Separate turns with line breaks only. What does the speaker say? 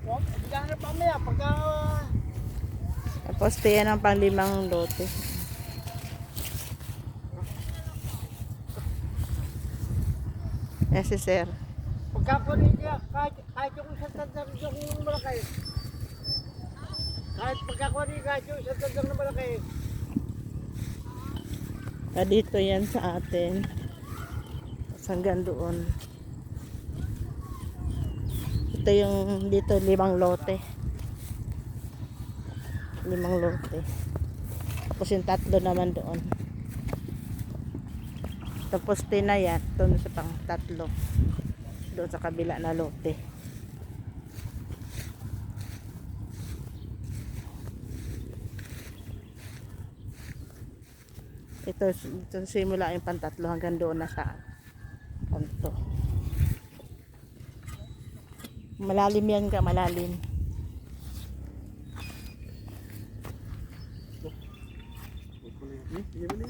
Bigyan na pamaya pagka...
Tapos yan ang pang-5 lote. Yan si sir.
Pagka po niya, kahit yung isang tandang yung malaki. Kahit pagka po niya, kahit yung isang tandang na malaki.
Dito yan sa atin. Hanggang doon. Ito yung dito 5 lote. 5 lote. Tapos yung 3 naman doon. Tapos na yan. Doon sa pang 3. Doon sa kabila na lote. Ito simula yung pang 3 hanggang doon na sa kanto. Malalim yan ka, malalim.
Ini